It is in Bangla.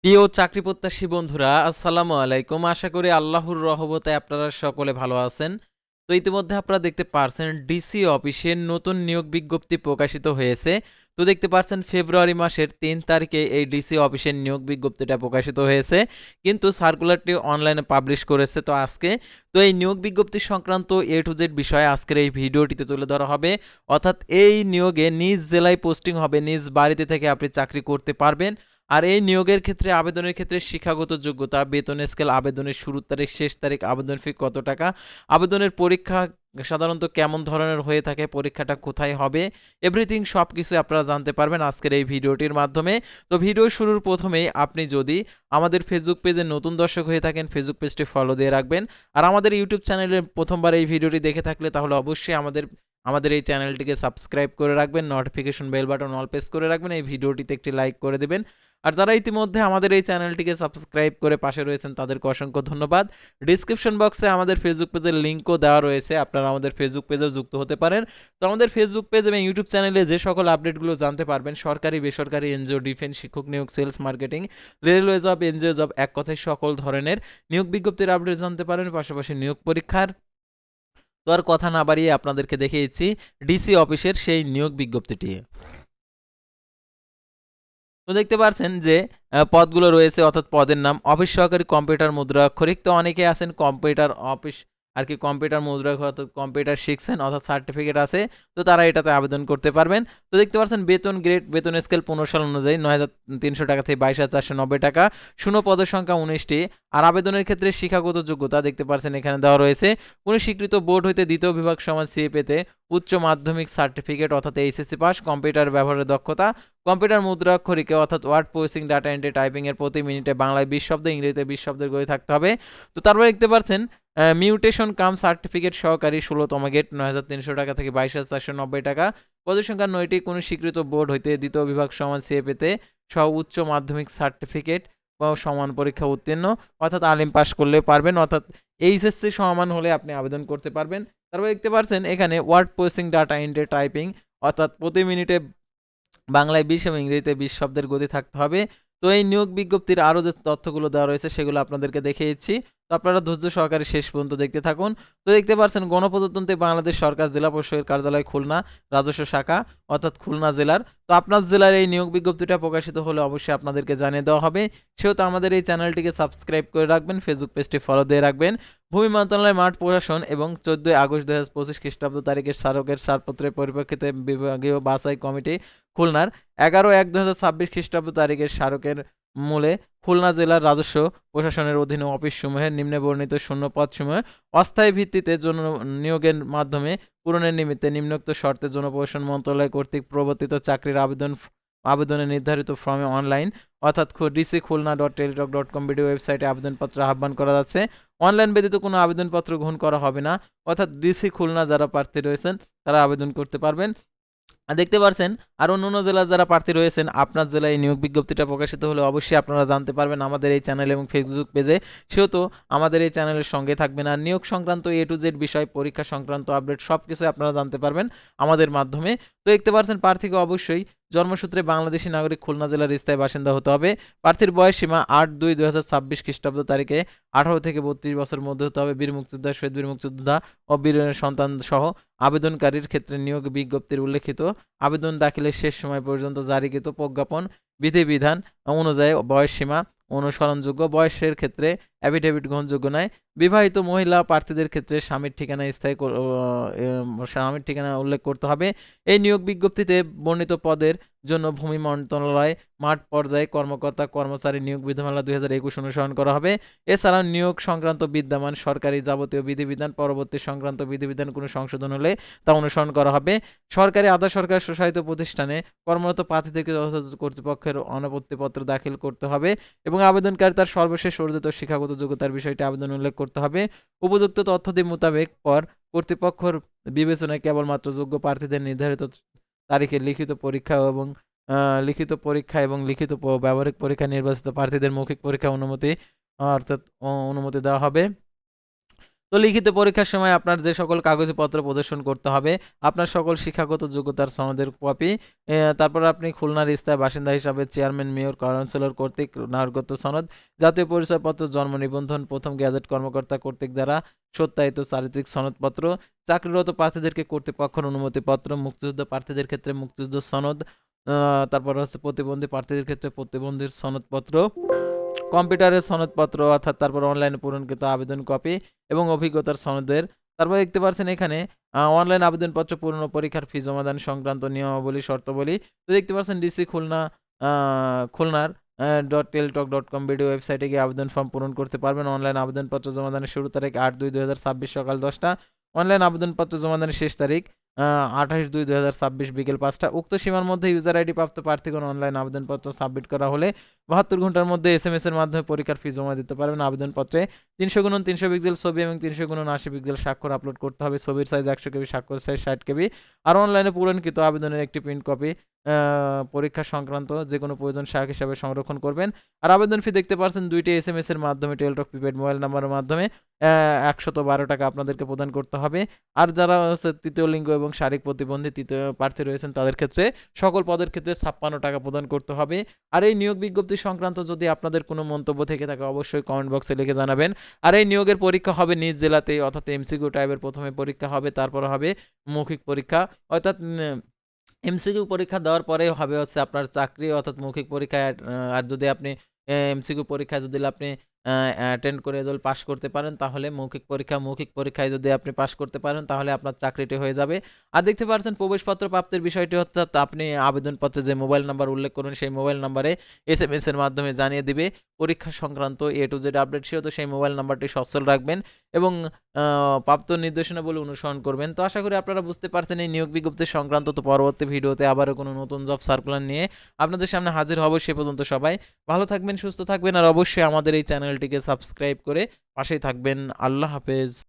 প্রিয় চাকরি প্রত্যাশী বন্ধুরা, আসসালামু আলাইকুম। আশা করি আল্লাহর রহমতে আপনারা সকলে ভালো আছেন। তো ইতিমধ্যে আপনারা দেখতে পারছেন ডিসি অফিসের নতুন নিয়োগ বিজ্ঞপ্তি প্রকাশিত হয়েছে। তো দেখতে পারছেন ফেব্রুয়ারি মাসের 3 তারিখে এই ডিসি অফিসের নিয়োগ বিজ্ঞপ্তিটা প্রকাশিত হয়েছে, কিন্তু সার্কুলারটি অনলাইনে পাবলিশ করেছে তো আজকে। তো এই নিয়োগ বিজ্ঞপ্তি সংক্রান্ত এ টু জেড বিষয়ে আজকের এই ভিডিওটিতে তুলে ধরা হবে। অর্থাৎ এই নিয়োগে নিজ জেলায় পোস্টিং হবে, নিজ বাড়িতে থেকে আপনি চাকরি করতে পারবেন। আর এই নিয়োগের ক্ষেত্রে আবেদনের ক্ষেত্রে শিক্ষাগত যোগ্যতা, বেতন স্কেল, আবেদনের শুরুর তারিখ, শেষ তারিখ, আবেদন ফি কত টাকা, আবেদনের পরীক্ষা সাধারণত কেমন ধরনের হয়ে থাকে, পরীক্ষাটা কোথায় হবে, এভরিথিং সব কিছু আপনারা জানতে পারবেন আজকের এই ভিডিওটির মাধ্যমে। তো ভিডিও শুরুর প্রথমেই আপনি যদি আমাদের ফেসবুক পেজে নতুন দর্শক হয়ে থাকেন, ফেসবুক পেজটি ফলো দিয়ে রাখবেন। আর আমাদের ইউটিউব চ্যানেলে প্রথমবার এই ভিডিওটি দেখে থাকলে তাহলে অবশ্যই আমাদের এই চ্যানেলটিকে সাবস্ক্রাইব করে রাখবেন, notification bell button all press করে রাখবেন, এই ভিডিওটিতে একটি লাইক করে দেবেন। আর যারা ইতিমধ্যে আমাদের এই চ্যানেলটিকে সাবস্ক্রাইব করে পাশে রয়েছেন তাদেরকে অসংখ্য ধন্যবাদ। ডিসক্রিপশন বক্সে আমাদের ফেসবুক পেজের লিঙ্কও দেওয়া রয়েছে, আপনারা আমাদের ফেসবুক পেজেও যুক্ত হতে পারেন। তো আমাদের ফেসবুক পেজ এবং ইউটিউব চ্যানেলে যে সকল আপডেটগুলো জানতে পারবেন, সরকারি, বেসরকারি, এনজিও, ডিফেন্স, শিক্ষক নিয়োগ, sales, marketing, railway job, NGO job, এক কথায় সকল ধরনের নিয়োগ বিজ্ঞপ্তির আপডেট জানতে পারেন, পাশাপাশি নিয়োগ পরীক্ষার। তো আর কথা না বাড়িয়ে আপনাদেরকে দেখিয়েছি ডিসি অফিসের সেই নিয়োগ বিজ্ঞপ্তিটি। তো দেখতে পারছেন যে পদগুলো রয়েছে, অর্থাৎ পদের নাম অফিস সহকারী কম্পিউটার মুদ্রাক্ষরিক। তো অনেকে আছেন কম্পিউটার অফিস আর কি কম্পিউটার মুদ্রাক্ষর, অর্থাৎ কম্পিউটার শিখছেন, অর্থাৎ সার্টিফিকেট আছে, তো তারা এটাতে আবেদন করতে পারবেন। তো দেখতে পাচ্ছেন বেতন গ্রেড, বেতন স্কেল 15 সাল অনুযায়ী 9,300 টাকা থেকে 22,490 টাকা, শূন্য পদের সংখ্যা 19টি। আর আবেদনের ক্ষেত্রে শিক্ষাগত যোগ্যতা দেখতে পাচ্ছেন এখানে দেওয়া রয়েছে কোনো স্বীকৃত বোর্ড হইতে দ্বিতীয় বিভাগ সমান সিএ পেতে উচ্চ মাধ্যমিক সার্টিফিকেট অর্থাৎ এইচএসসি পাস, কম্পিউটার ব্যবহারের দক্ষতা, কম্পিউটার মুদ্রাক্ষরিকে অর্থাৎ word processing, data entry, typing এর প্রতি মিনিটে বাংলায় 20 শব্দ, ইংরেজিতে 20 শব্দের গতি থাকতে হবে। তো তারপরে দেখতে পাচ্ছেন মিউটেশন কাম সার্টিফিকেট সহকারী 16তম গেট 9,300 টাকা থেকে 22,490 টাকা, পদের সংখ্যা 9টি, কোনো স্বীকৃত বোর্ড হইতে দ্বিতীয় বিভাগ সমান সিএ পেতে সহ উচ্চ মাধ্যমিক সার্টিফিকেট বা সমান পরীক্ষা উত্তীর্ণ, অর্থাৎ আলিম পাস করলে পারবেন, অর্থাৎ এইচএসসি সমান হলে আপনি আবেদন করতে পারবেন। তারপরে দেখতে পাচ্ছেন এখানে word processing, data entry, typing অর্থাৎ প্রতি মিনিটে বাংলায় 20 এবং ইংরেজিতে 20 শব্দের গতি থাকতে হবে। তো এই নিয়োগ বিজ্ঞপ্তির আরও যে তথ্যগুলো দেওয়া রয়েছে সেগুলো আপনাদেরকে দেখিয়েছি, তো আপনারা ধৈর্য সহকারে শেষ পর্যন্ত দেখতে থাকুন। তো দেখতে পাচ্ছেন গণপ্রজাতন্ত্রী বাংলাদেশ সরকার জেলা পরিষদের কার্যালয় খুলনা, রাজস্ব শাখা অর্থাৎ খুলনা জেলার। তো আপনার জেলার এই নিয়োগ বিজ্ঞপ্তিটা প্রকাশিত হলে অবশ্যই আপনাদেরকে জানিয়ে দেওয়া হবে, সেহেতু আমাদের এই চ্যানেলটিকে সাবস্ক্রাইব করে রাখবেন, ফেসবুক পেজটি ফলো দিয়ে রাখবেন। ভূমি মন্ত্রণালয়, মাঠ প্রশাসন এবং 14 আগস্ট 2025 খ্রিস্টাব্দ তারিখের স্মারকের ছাড়পত্রের পরিপ্রেক্ষিতে বিভাগীয় বাছাই কমিটি খুলনার 11/1/2026 খ্রিস্টাব্দ তারিখের স্মারকের মূলে খুলনা জেলার রাজস্ব প্রশাসনের অধীনে অফিসসমূহের নিম্নে বর্ণিত শূন্য পদসমূহে অস্থায়ী ভিত্তিতে নিয়োগের মাধ্যমে পূরণের নিমিত্তে নিম্নোক্ত শর্তে জনপ্রশাসন মন্ত্রণালয় কর্তৃক প্রবর্তিত চাকরির আবেদনের নির্ধারিত ফর্মে অনলাইন অর্থাৎ ডিসি খুলনা .টেলিটক.com ভিডিও ওয়েবসাইটে আবেদনপত্র আহ্বান করা যাচ্ছে। অনলাইন ব্যতীত কোনো আবেদনপত্র গ্রহণ করা হবে না, অর্থাৎ ডিসি খুলনা যারা প্রার্থী রয়েছেন তারা আবেদন করতে পারবেন। দেখতে পারছেন আর অন্য জেলার যারা প্রার্থী রয়েছেন, আপনার জেলায় নিয়োগ বিজ্ঞপ্তিটা প্রকাশিত হলে অবশ্যই আপনারা জানতে পারবেন আমাদের এই চ্যানেল এবং ফেসবুক পেজে, সেহেতু আমাদের এই চ্যানেলের সঙ্গে থাকবেন। আর নিয়োগ সংক্রান্ত এ টু জেড বিষয়, পরীক্ষা সংক্রান্ত আপডেট সব কিছু আপনারা জানতে পারবেন আমাদের মাধ্যমে। তো দেখতে পারছেন প্রার্থীকে অবশ্যই জন্মসূত্রে বাংলাদেশি নাগরিক, খুলনা জেলার স্থায়ী বাসিন্দা হতে হবে। প্রার্থীর বয়স সীমা 8/2/2026 খ্রিস্টাব্দ তারিখে 18 থেকে 32 বছরের মধ্যে হতে হবে। বীর মুক্তিযোদ্ধা, শহীদ বীর মুক্তিযোদ্ধা ও বীর সন্তান সহ আবেদনকারীর ক্ষেত্রে নিয়োগ বিজ্ঞপ্তির উল্লেখিত আবেদন দাখিলের শেষ সময় পর্যন্ত জারিকৃত প্রজ্ঞাপন বিধিবিধান অনুযায়ী বয়স সীমা অনুসরণযোগ্য। বয়সের ক্ষেত্রে অ্যাফিডেভিট গ্রহণযোগ্য নয়। বিবাহিত মহিলা প্রার্থীদের ক্ষেত্রে স্বামীর ঠিকানা উল্লেখ করতে হবে। এই নিয়োগ বিজ্ঞপ্তিতে বর্ণিত পদের জন্য ভূমি মন্ত্রণালয় মাঠ পর্যায়ে কর্মকর্তা কর্মচারী নিয়োগ বিধিমালা 2021 অনুসরণ করা হবে। এছাড়া নিয়োগ সংক্রান্ত বিদ্যমান সরকারি যাবতীয় বিধিবিধান পরবর্তী সংক্রান্ত বিধিবিধান কোনো সংশোধন হলে তা অনুসরণ করা হবে। সরকারি, আধা সরকার, স্বশাসিত প্রতিষ্ঠানে কর্মরত প্রার্থীদেরকে যথাযথ কর্তৃপক্ষের অনাপত্তিপত্র দাখিল করতে হবে এবং আবেদনকারী তার সর্বশেষ অর্জিত শিক্ষাগত যোগ্যতার বিষয়টি আবেদনে উল্লেখ করতে হবে। উপযুক্ত তথ্যাদি মোতাবেক পর কর্তৃপক্ষের বিবেচনায় কেবলমাত্র যোগ্য প্রার্থীদের নির্ধারিত তারিখে লিখিত পরীক্ষা এবং লিখিত ব্যবহারিক পরীক্ষা নির্বাচিত প্রার্থীদের মৌখিক পরীক্ষা অনুমতি দেওয়া হবে। তো লিখিত পরীক্ষার সময় আপনার যে সকল কাগজপত্র প্রদর্শন করতে হবে, আপনার সকল শিক্ষাগত যোগ্যতার সনদের কপি, তারপর আপনি খুলনার স্থায়ী বাসিন্দা হিসাবে চেয়ারম্যান, মেয়র, কাউন্সিলর কর্তৃক নাগরিকত্ব সনদ, জাতীয় পরিচয়পত্র, জন্ম নিবন্ধন, প্রথম গেজেট কর্মকর্তা কর্তৃক দ্বারা সত্যায়িত চারিত্রিক সনদপত্র, চাকরিরত প্রার্থীদেরকে কর্তৃপক্ষের অনুমতিপত্র, মুক্তিযুদ্ধ প্রার্থীদের ক্ষেত্রে মুক্তিযুদ্ধ সনদ, তারপর হচ্ছে প্রতিবন্ধী প্রার্থীদের ক্ষেত্রে প্রতিবন্ধীর সনদপত্র, কম্পিউটারের সনদপত্র অর্থাৎ তারপর অনলাইনে পূরণকৃত আবেদন কপি এবং অভিজ্ঞতার সনদের। তারপর দেখতে পাচ্ছেন এখানে অনলাইন আবেদনপত্র পূরণ ও পরীক্ষার ফি জমাদান সংক্রান্ত নিয়মাবলী শর্তাবলী। তো দেখতে পাচ্ছেন ডিসি খুলনা খুলনার .টেলিটক.com ভিডিও ওয়েবসাইটে গিয়ে আবেদন ফর্ম পূরণ করতে পারবেন। অনলাইন আবেদনপত্র জমাদানের শুরু তারিখ 8/2/2026 সকাল 10টা। অনলাইন আবেদনপত্র জমাদানের শেষ তারিখ 28/2/2026 বিকেল 5টা। উক্ত সীমার মধ্যে ইউজার আইডি প্রাপ্ত প্রার্থীগণ অনলাইন আবেদনপত্র সাবমিট করা হলে 72 ঘন্টার মধ্যে SMS এর মাধ্যমে পরীক্ষার ফি জমা দিতে পারবেন। আবেদনপত্রে 300x300 পিক্সেল ছবি এবং 300x80 পিক্সেল স্বাক্ষর আপলোড করতে হবে। ছবির সাইজ 100 কেবি, স্বাক্ষর সাইজ 60 কেবি। আর অনলাইনে পূরণকৃত আবেদনের একটি প্রিন্ট কপি পরীক্ষা সংক্রান্ত যে কোনো প্রয়োজন সহায়ক হিসাবে সংরক্ষণ করবেন। আর আবেদন ফি দেখতে পাচ্ছেন 2টি SMS এর মাধ্যমে টেলিটক প্রিপেড মোবাইল নাম্বারের মাধ্যমে 112 টাকা আপনাদেরকে প্রদান করতে হবে। আর যারা হচ্ছে তৃতীয় লিঙ্গ এবং শারীরিক প্রতিবন্ধী তৃতীয় প্রার্থী রয়েছেন তাদের ক্ষেত্রে সকল পদের ক্ষেত্রে 56 টাকা প্রদান করতে হবে। আর এই নিয়োগ বিজ্ঞপ্তি সংক্রান্ত যদি আপনাদের কোনো মন্তব্য থেকে থাকে অবশ্যই কমেন্ট বক্সে লিখে জানাবেন। আর এই নিয়োগের পরীক্ষা হবে নিজ জেলাতেই, অর্থাৎ MCQ টাইপের প্রথমে পরীক্ষা হবে, তারপর হবে মৌখিক পরীক্ষা, অর্থাৎ MCQ পরীক্ষা দেওয়ার পরে হবে হচ্ছে আপনার চাকরি, অর্থাৎ মৌখিক পরীক্ষায় আর যদি আপনি MCQ পরীক্ষায় যদি আপনি অ্যাটেন্ড করে যদি পাস করতে পারেন তাহলে মৌখিক পরীক্ষায় যদি আপনি পাস করতে পারেন তাহলে আপনার চাকরিটি হয়ে যাবে। আর দেখতে পাচ্ছেন প্রবেশপত্র প্রাপ্তির বিষয়টি হচ্ছে আপনি আবেদনপত্রে যে মোবাইল নাম্বার উল্লেখ করবেন সেই মোবাইল নাম্বারে SMS এর মাধ্যমে জানিয়ে দিবে পরীক্ষা সংক্রান্ত A to Z আপডেট, সেহেতু সেই মোবাইল নাম্বারটি সচল রাখবেন এবং প্রাপ্ত নির্দেশনাবলী অনুসরণ করবেন। তো আশা করি আপনারা বুঝতে পারছেন এই নিয়োগ বিজ্ঞপ্তি সংক্রান্ত। তো পরবর্তী ভিডিওতে আবারও কোনো নতুন জব সার্কুলার নিয়ে আপনাদের সামনে হাজির হব। সে পর্যন্ত সবাই ভালো থাকবেন, সুস্থ থাকবেন, আর অবশ্যই আমাদের এই চ্যানেলটিকে সাবস্ক্রাইব করে পাশেই থাকবেন। আল্লাহ হাফেজ।